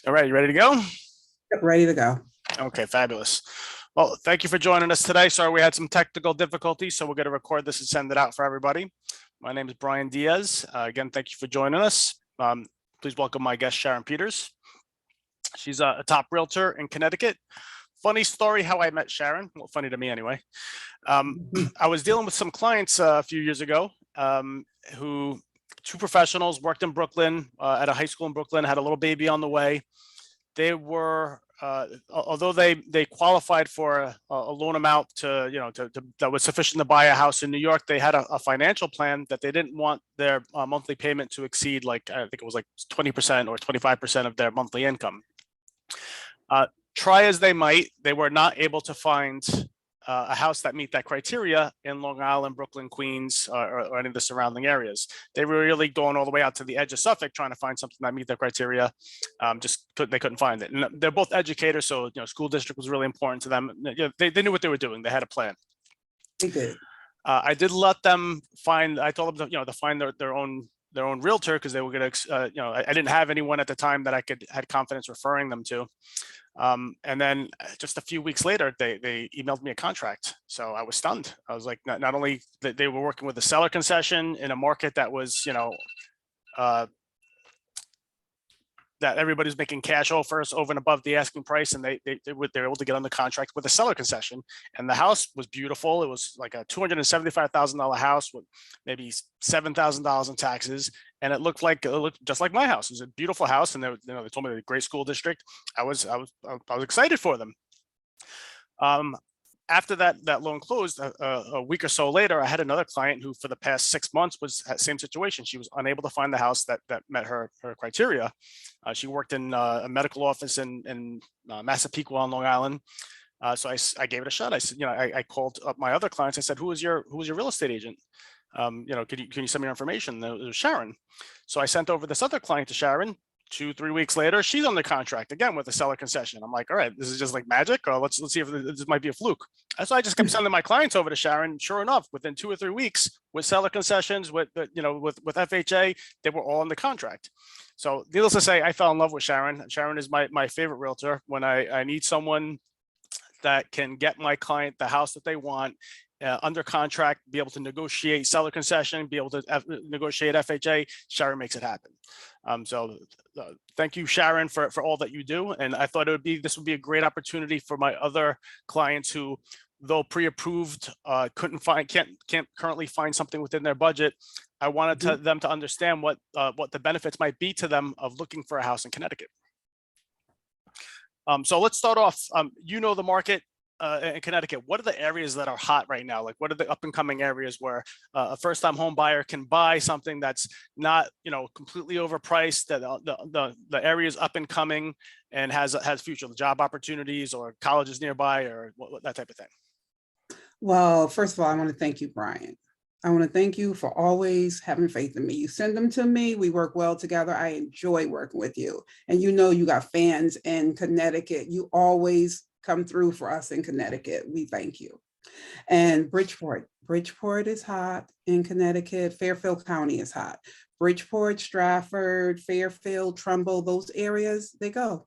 All right, you ready to go? Yep, ready to go. Okay, fabulous. Well, thank you for joining us today. Sorry, we had some technical difficulties, so we're going to record this and send it out for everybody. My name is Brian Diez. Again, thank you for joining us. Please welcome my guest, Sharon Peters. She's a top realtor in Connecticut. Funny story how I met Sharon. Well, funny to me anyway. I was dealing with some clients a few years ago who, two professionals, worked in Brooklyn at a high school in Brooklyn, had a little baby on the way. They were, although they qualified for a loan amount that was sufficient to buy a house in New York, they had a financial plan that they didn't want their monthly payment to exceed, like, I think it was like 20% or 25% of their monthly income. Try as they might, they were not able to find a house that meet that criteria in Long Island, Brooklyn, Queens, or any of the surrounding areas. They were really going all the way out to the edge of Suffolk trying to find something that meet their criteria. They couldn't find it. And they're both educators, so school district was really important to them. They knew what they were doing. They had a plan. They did. I did let them find. I told them to find their own realtor, because they were going to, I didn't have anyone at the time that I had confidence referring them to. And then just a few weeks later, they emailed me a contract. So I was stunned. I was like, not only that they were working with a seller concession in a market that was, that everybody's making cash offers over and above the asking price, and they were able to get on the contract with a seller concession. And the house was beautiful. It was like a $275,000 house with maybe $7,000 in taxes, and it looked just like my house. It was a beautiful house, and they told me they had a great school district. I was excited for them. After that loan closed, a week or so later, I had another client who, for the past 6 months, was at the same situation. She was unable to find the house that met her criteria. She worked in a medical office in Massapequa on Long Island. So I gave it a shot. I said, I called up my other clients. I said, who was your real estate agent? Can you send me your information? It was Sharon. So I sent over this other client to Sharon. 2-3 weeks later, she's on the contract again with a seller concession. I'm like, all right, this is just like magic, or let's see if this might be a fluke. So I just kept sending my clients over to Sharon. Sure enough, within 2 or 3 weeks, with seller concessions, with FHA, they were all in the contract. So needless to say, I fell in love with Sharon. Sharon is my favorite realtor. When I need someone that can get my client the house that they want, under contract, be able to negotiate seller concession, be able to negotiate FHA, Sharon makes it happen. So thank you, Sharon, for all that you do. And I thought this would be a great opportunity for my other clients who, though pre-approved, can't currently find something within their budget. I wanted them to understand what the benefits might be to them of looking for a house in Connecticut. So let's start off. The market in Connecticut. What are the areas that are hot right now? Like, what are the up and coming areas where a first time home buyer can buy something that's not, completely overpriced, that the area is up and coming and has future job opportunities, or colleges nearby, or that type of thing? Well, first of all, I want to thank you, Brian. I want to thank you for always having faith in me. You send them to me. We work well together. I enjoy working with you. And you got fans in Connecticut. You always come through for us in Connecticut. We thank you. And Bridgeport is hot in Connecticut. Fairfield County is hot. Bridgeport, Stratford, Fairfield, Trumbull, those areas, they go.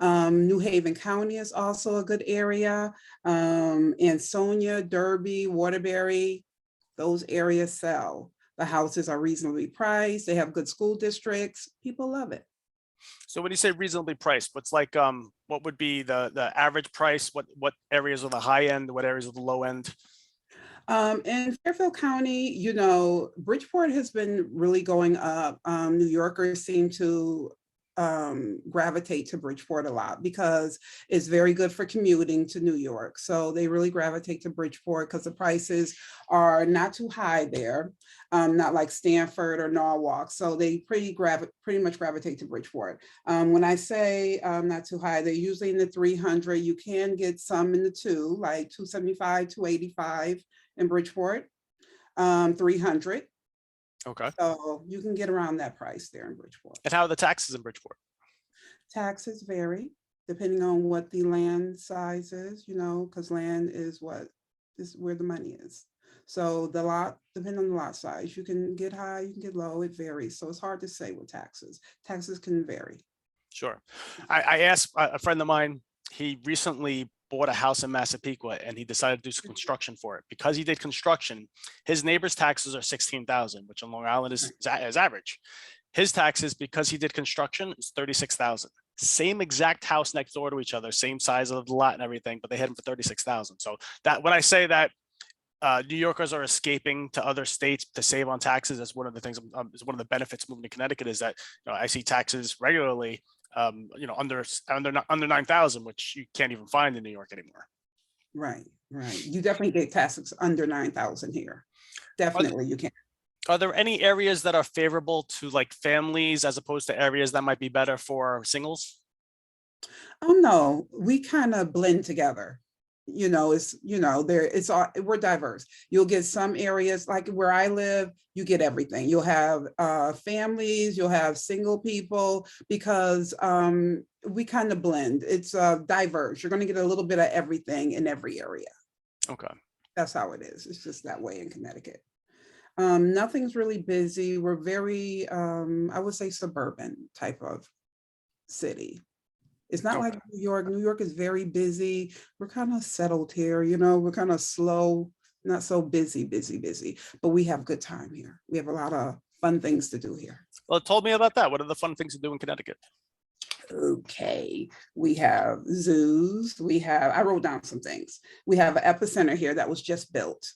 New Haven County is also a good area. Ansonia, Derby, Waterbury, those areas sell. The houses are reasonably priced. They have good school districts. People love it. So when you say reasonably priced, what's like, what would be the average price? What areas are the high end? What areas are the low end? In Fairfield County, Bridgeport has been really going up. New Yorkers seem to gravitate to Bridgeport a lot because it's very good for commuting to New York. So they really gravitate to Bridgeport because the prices are not too high there, not like Stanford or Norwalk. So they pretty much gravitate to Bridgeport. When I say not too high, they're usually in the 300. You can get some in the two, like 275, 285 in Bridgeport, 300. Okay. So you can get around that price there in Bridgeport. And how are the taxes in Bridgeport? Taxes vary depending on what the land size is, because land is where the money is. So the lot, depending on the lot size, you can get high, you can get low, it varies. So it's hard to say with taxes. Taxes can vary. Sure. I asked a friend of mine, he recently bought a house in Massapequa and he decided to do some construction for it. Because he did construction, his neighbor's taxes are 16,000, which on Long Island is average. His taxes, because he did construction, is 36,000. Same exact house next door to each other, same size of the lot and everything, but they had him for 36,000. So that when I say that New Yorkers are escaping to other states to save on taxes, that's one of the things. Is one of the benefits of moving to Connecticut is that I see taxes regularly, under 9,000, which you can't even find in New York anymore. Right, right. You definitely get taxes under 9,000 here. Definitely, you can. Are there any areas that are favorable to like families as opposed to areas that might be better for singles? Oh, no, we kind of blend together. We're diverse. You'll get some areas like where I live, you get everything. You'll have families, you'll have single people, because we kind of blend. It's diverse. You're going to get a little bit of everything in every area. Okay. That's how it is. It's just that way in Connecticut. Nothing's really busy. We're very, I would say, suburban type of city. It's not like New York. New York is very busy. We're kind of settled here, we're kind of slow, not so busy, but we have good time here. We have a lot of fun things to do here. Well, told me about that. What are the fun things to do in Connecticut? Okay, we have zoos. I wrote down some things. We have an epicenter here that was just built.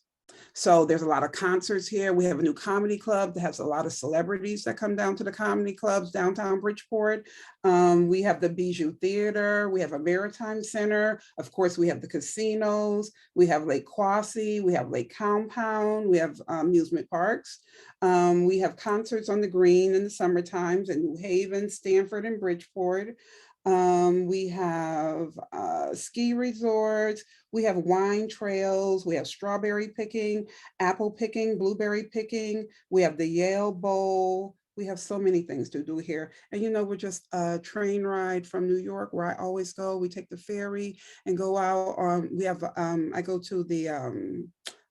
So there's a lot of concerts here. We have a new comedy club that has a lot of celebrities that come down to the comedy clubs downtown Bridgeport. We have the Bijou Theater. We have a Maritime Center. Of course, we have the casinos. We have Lake Quasi. We have Lake Compound. We have amusement parks. We have concerts on the green in the summer times in New Haven, Stamford, and Bridgeport. We have ski resorts, we have wine trails, we have strawberry picking, apple picking, blueberry picking, we have the Yale Bowl. We have so many things to do here. And we're just a train ride from New York, where I always go. We take the ferry and go out. I go to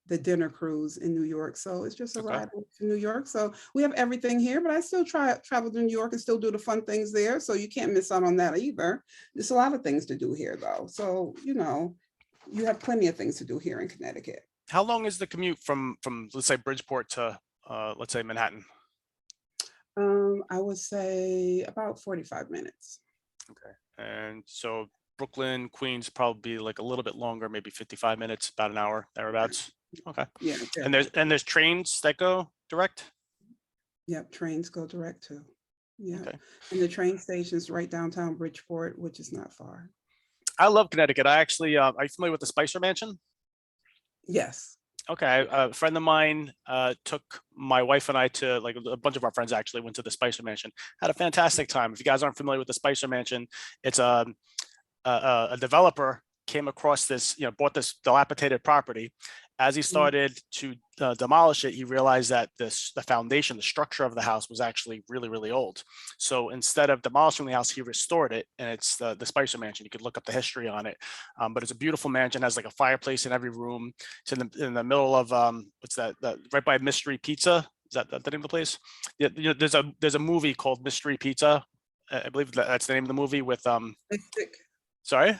the dinner cruise in New York. So it's just a ride to New York. So we have everything here, but I still travel to New York and still do the fun things there. So you can't miss out on that either. There's a lot of things to do here though. So, you have plenty of things to do here in Connecticut. How long is the commute from let's say Bridgeport to let's say Manhattan? I would say about 45 minutes. Okay. And so Brooklyn, Queens, probably like a little bit longer, maybe 55 minutes, about an hour, thereabouts. Okay. Yeah. And there's trains that go direct? Yep, trains go direct too. Yeah. Okay. And the train station's right downtown Bridgeport, which is not far. I love Connecticut. I actually, are you familiar with the Spicer Mansion? Yes. Okay. A friend of mine took my wife and I to, like, a bunch of our friends actually went to the Spicer Mansion. Had a fantastic time. If you guys aren't familiar with the Spicer Mansion, it's a developer came across this, bought this dilapidated property. As he started to demolish it, he realized that the foundation, the structure of the house was actually really, really old. So instead of demolishing the house, he restored it, and it's the Spicer Mansion. You could look up the history on it, but it's a beautiful mansion. Has like a fireplace in every room. It's in the middle of what's that? Right by Mystery Pizza. Is that the name of the place? Yeah, there's a movie called Mystery Pizza. I believe that's the name of the movie with Mystic. Sorry.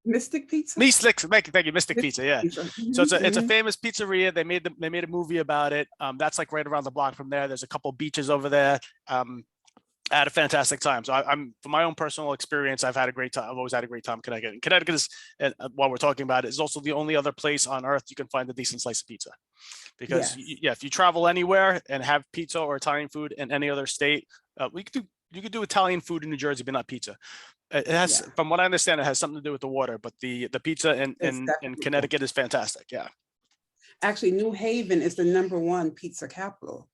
Mystic Pizza. Thank you, Mystic Pizza. Yeah. Pizza. So it's a famous pizzeria. They made a movie about it. That's like right around the block from there. There's a couple beaches over there. I had a fantastic time. So I'm from my own personal experience, I've had a great time. I've always had a great time in Connecticut. And Connecticut is, while we're talking about it, is also the only other place on earth you can find a decent slice of pizza. Because if you travel anywhere and have pizza or Italian food in any other state, you could do Italian food in New Jersey, but not pizza. It has, from what I understand, it has something to do with the water, but the pizza in Connecticut is fantastic. Yeah. Actually, New Haven is the #1 pizza capital.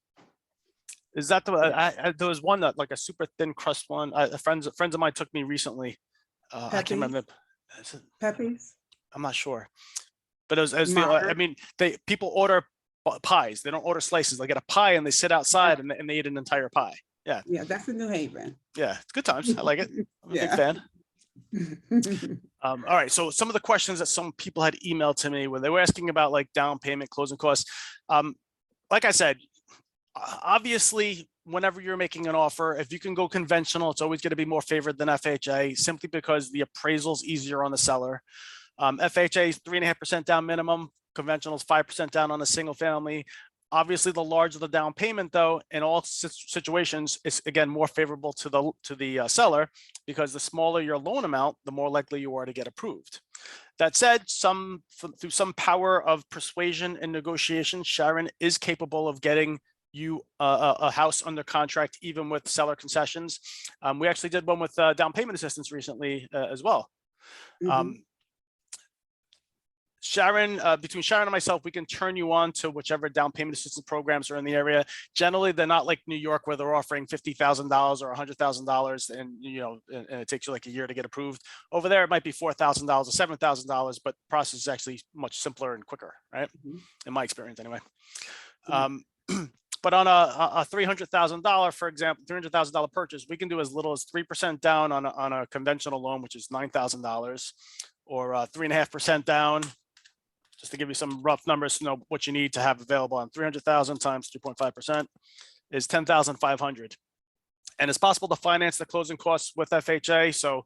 Is that there was one that like a super thin crust one. Friends of mine took me recently. I can't remember. Pepe's? I'm not sure, but people order pies. They don't order slices. They get a pie and they sit outside and they eat an entire pie. Yeah. Yeah, that's in New Haven. Yeah, it's good times. I like it. I'm a big fan. All right. So some of the questions that some people had emailed to me when they were asking about like down payment, closing costs. Like I said, obviously whenever you're making an offer, if you can go conventional, it's always going to be more favored than FHA, simply because the appraisal is easier on the seller. FHA is 3.5% down minimum. Conventional is 5% down on a single family. Obviously, the larger the down payment, though, in all situations, is again more favorable to the seller, because the smaller your loan amount, the more likely you are to get approved. That said, through some power of persuasion and negotiation, Sharon is capable of getting you a house under contract, even with seller concessions. We actually did one with down payment assistance recently as well. Sharon, between Sharon and myself, we can turn you on to whichever down payment assistance programs are in the area. Generally, they're not like New York, where they're offering $50,000 or $100,000, and and it takes you like a year to get approved. Over there, it might be $4,000 or $7,000, but the process is actually much simpler and quicker, right? In my experience, anyway. But on a $300,000, for example, $300,000 purchase, we can do as little as 3% down on a conventional loan, which is $9,000, or 3.5% down. Just to give you some rough numbers to know what you need to have available on 300,000 times 2.5% is 10,500. And it's possible to finance the closing costs with FHA. So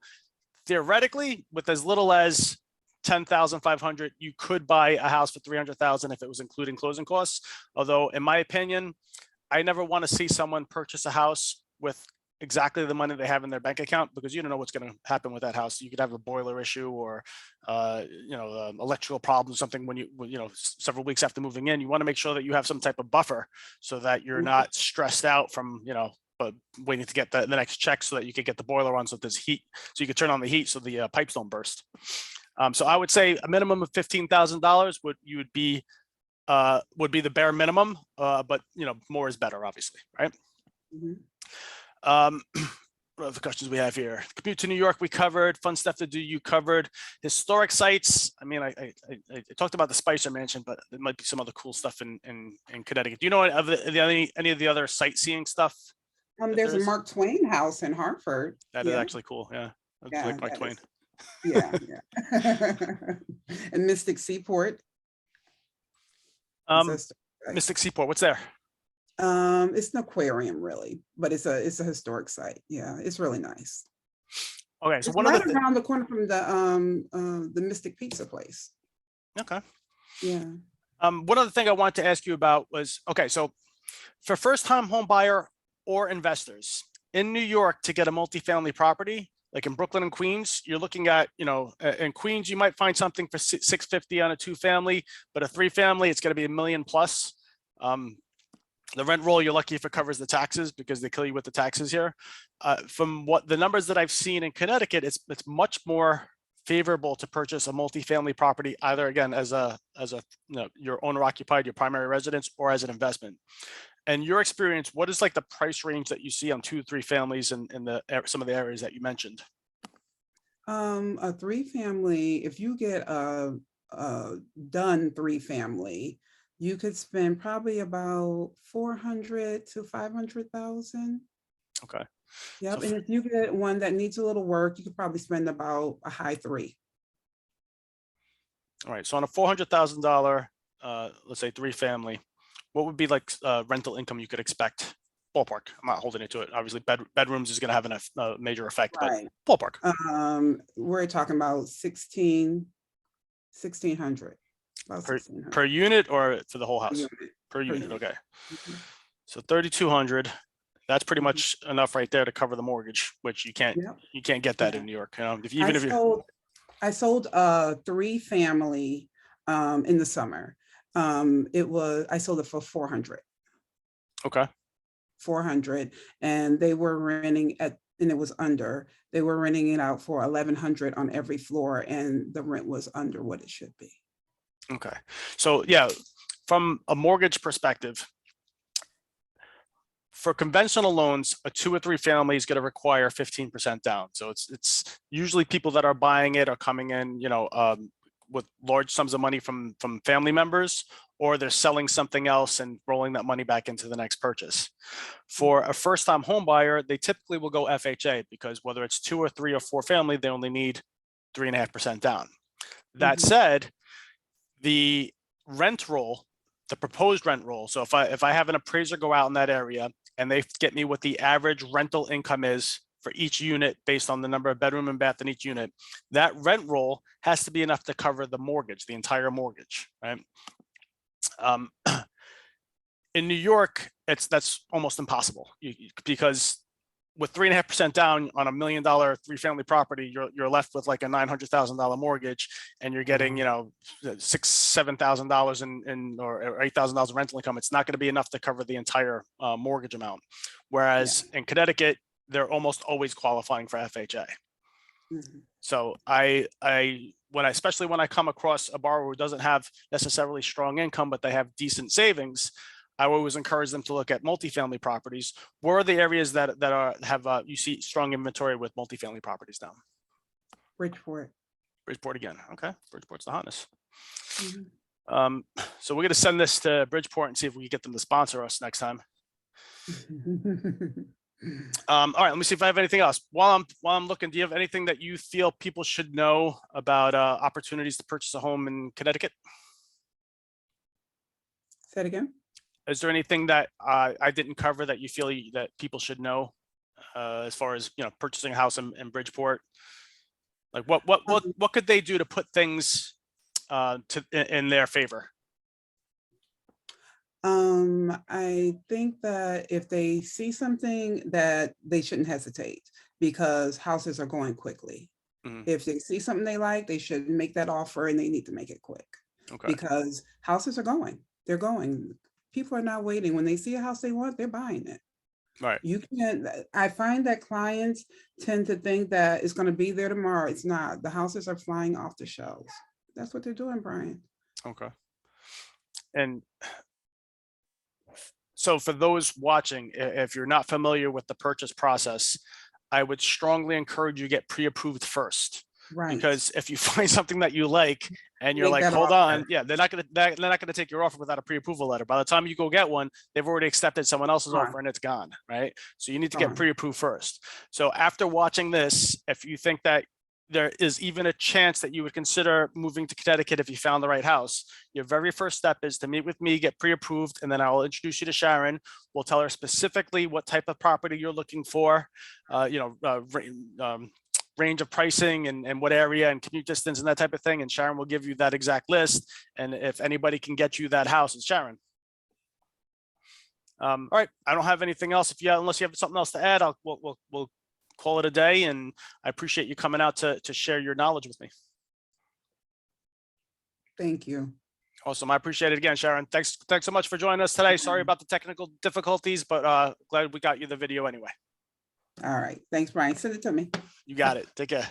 theoretically, with as little as 10,500, you could buy a house for 300,000 if it was including closing costs. Although, in my opinion, I never want to see someone purchase a house with exactly the money they have in their bank account, because you don't know what's going to happen with that house. You could have a boiler issue, or electrical problem, something when several weeks after moving in. You want to make sure that you have some type of buffer, so that you're not stressed out from waiting to get the next check, so that you could get the boiler on, so there's heat, so you could turn on the heat so the pipes don't burst. So I would say a minimum of $15,000 would be the bare minimum, but more is better, obviously, right? What other questions we have here? Commute to New York, we covered. Fun stuff to do, you covered. Historic sites, I mean, I talked about the Spicer Mansion, but there might be some other cool stuff in Connecticut. Do you know of any of the other sightseeing stuff? There's a Mark Twain house in Hartford. That is actually cool. Yeah, I like Mark Twain. Yeah. And Mystic Seaport. Mystic Seaport, what's there? It's an aquarium, really, but it's a historic site. Yeah, it's really nice. Okay, so it's one right of the around the corner from the Mystic Pizza place. Okay. Yeah. One other thing I wanted to ask you about was, okay, so for first-time home buyer or investors in New York, to get a multifamily property, like in Brooklyn and Queens, you're looking at, in Queens, you might find something for $650 on a 2-family, but a 3-family, it's going to be $1 million plus. The rent roll, you're lucky if it covers the taxes, because they kill you with the taxes here. From what the numbers that I've seen in Connecticut, it's much more favorable to purchase a multifamily property, either again as your owner occupied, your primary residence, or as an investment. And your experience, what is like the price range that you see on 2-3 families in some of the areas that you mentioned? A 3-family, if you get a done 3-family, you could spend probably about 400 to 500,000. Okay. Yep. So and if you get one that needs a little work, you could probably spend about a high 3. All right. So on a $400,000, let's say 3-family, what would be like rental income you could expect? Ballpark. I'm not holding it to it. Obviously, bedrooms is going to have a major effect, Right. But ballpark. We're talking about 1,600. Per unit, or for the whole house? Per unit. Okay. So 3,200. That's pretty much enough right there to cover the mortgage, which you can't get that in New York. I sold a 3-family in the summer. I sold it for 400. Okay. 400, and they were renting and it was under. They were renting it out for 1,100 on every floor, and the rent was under what it should be. Okay. So yeah, from a mortgage perspective, for conventional loans, a 2 or 3 family is going to require 15% down. So it's usually people that are buying it are coming in, with large sums of money from family members, or they're selling something else and rolling that money back into the next purchase. For a first-time home buyer, they typically will go FHA, because whether it's 2 or 3 or 4 family, they only need 3.5% down. That said, the rent roll, the proposed rent roll. So if I have an appraiser go out in that area and they get me what the average rental income is for each unit based on the number of bedroom and bath in each unit. That rent roll has to be enough to cover the mortgage, the entire mortgage, right? In New York, that's almost impossible because with 3.5% down on $1 million 3-family property, you're left with like a $900,000 mortgage, and you're getting, you know, $6,000-7,000 in or $8,000 rental income. It's not going to be enough to cover the entire mortgage amount. Whereas in Connecticut, they're almost always qualifying for FHA. So especially when I come across a borrower who doesn't have necessarily strong income, but they have decent savings, I always encourage them to look at multifamily properties. Where are the areas that have you see strong inventory with multifamily properties now? Bridgeport. Bridgeport again. Okay, Bridgeport's the hotness. So we're going to send this to Bridgeport and see if we can get them to sponsor us next time. All right, let me see if I have anything else. While I'm looking, do you have anything that you feel people should know about opportunities to purchase a home in Connecticut? Say it again. Is there anything that I didn't cover that you feel that people should know as far as, you know, purchasing a house in Bridgeport? Like what could they do to put things in their favor? I think that if they see something, that they shouldn't hesitate, because houses are going quickly. If they see something they like, they should make that offer, and they need to make it quick. Okay. Because houses are going. They're going. People are not waiting. When they see a house they want, they're buying it. Right. You can't. I find that clients tend to think that it's going to be there tomorrow. It's not. The houses are flying off the shelves. That's what they're doing, Brian. Okay. And so for those watching, if you're not familiar with the purchase process, I would strongly encourage you to get pre-approved first. Right. Because if you find something that you like and you're Make like, that hold offer. on, yeah, they're not gonna take your offer without a pre-approval letter. By the time you go get one, they've already accepted someone else's Right. offer and it's gone, right? So you need to get Right. pre-approved first. So after watching this, if you think that there is even a chance that you would consider moving to Connecticut if you found the right house, your very first step is to meet with me, get pre-approved, and then I will introduce you to Sharon. We'll tell her specifically what type of property you're looking for, range of pricing and what area and commute distance and that type of thing. And Sharon will give you that exact list. And if anybody can get you that house, it's Sharon. All right, I don't have anything else. Unless you have something else to add, we'll call it a day. And I appreciate you coming out to share your knowledge with me. Thank you. Awesome. I appreciate it again, Sharon. Thanks so much for joining us today. Sorry about the technical difficulties, but glad we got you the video anyway. All right. Thanks, Brian. Send it to me. You got it. Take care.